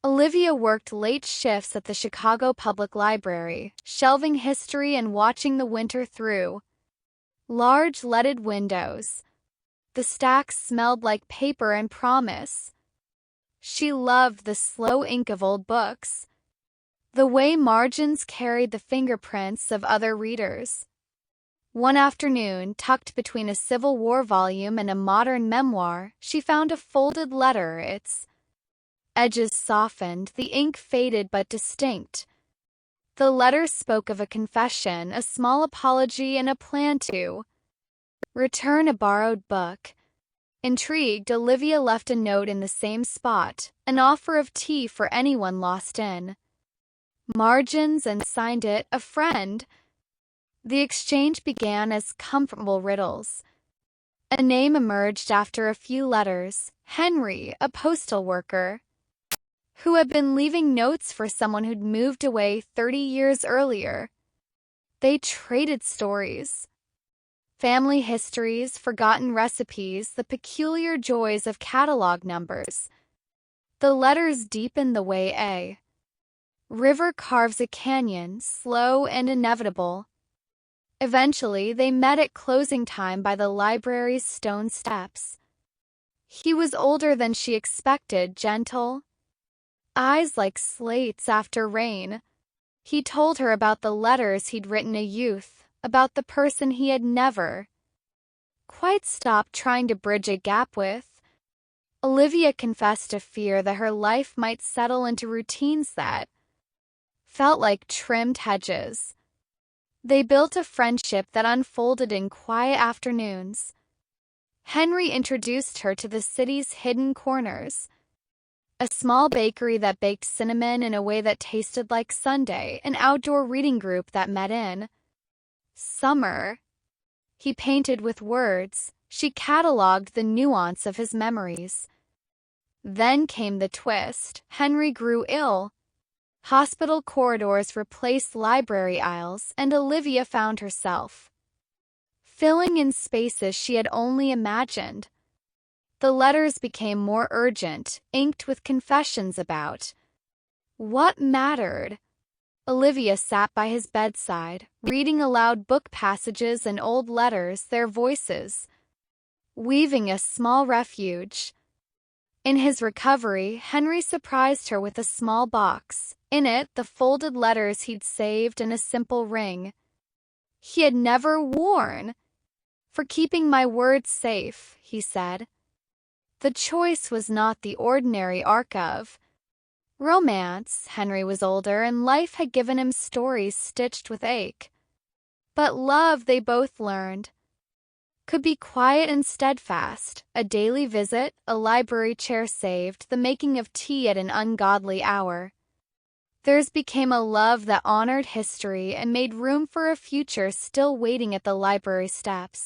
Olivia worked late shifts at the Chicago Public Library, shelving history and watching the winter through large leaded windows. The stacks smelled like paper and promise. She loved the slow ink of old books, the way margins carried the fingerprints of other readers. One afternoon, tucked between a Civil War volume and a modern memoir, she found a folded letter, its edges softened, the ink faded but distinct. The letter spoke of a confession, a small apology, and a plan to return a borrowed book. Intrigued, Olivia left a note in the same spot, an offer of tea for anyone lost in margins, and signed it, "A Friend." The exchange began as comfortable riddles. A name emerged after a few letters: Henry, a postal worker, who had been leaving notes for someone who'd moved away 30 years earlier. They traded stories. Family histories, forgotten recipes, the peculiar joys of catalog numbers. The letters deepened the way a river carves a canyon, slow and inevitable. Eventually, they met at closing time by the library's stone steps. He was older than she expected, gentle, eyes like slates after rain. He told her about the letters he'd written a youth, about the person he had never quite stopped trying to bridge a gap with. Olivia confessed a fear that her life might settle into routines that felt like trimmed hedges. They built a friendship that unfolded in quiet afternoons. Henry introduced her to the city's hidden corners, a small bakery that baked cinnamon in a way that tasted like Sunday, an outdoor reading group that met in summer. He painted with words. She cataloged the nuance of his memories. Then came the twist. Henry grew ill. Hospital corridors replaced library aisles, and Olivia found herself filling in spaces she had only imagined. The letters became more urgent, inked with confessions about what mattered. Olivia sat by his bedside, reading aloud book passages and old letters, their voices weaving a small refuge. In his recovery, Henry surprised her with a small box. In it, the folded letters he'd saved and a simple ring he had never worn. "For keeping my word safe," he said. The choice was not the ordinary arc of romance. Henry was older, and life had given him stories stitched with ache. But love, they both learned, could be quiet and steadfast. A daily visit, a library chair saved, the making of tea at an ungodly hour. Theirs became a love that honored history and made room for a future still waiting at the library steps.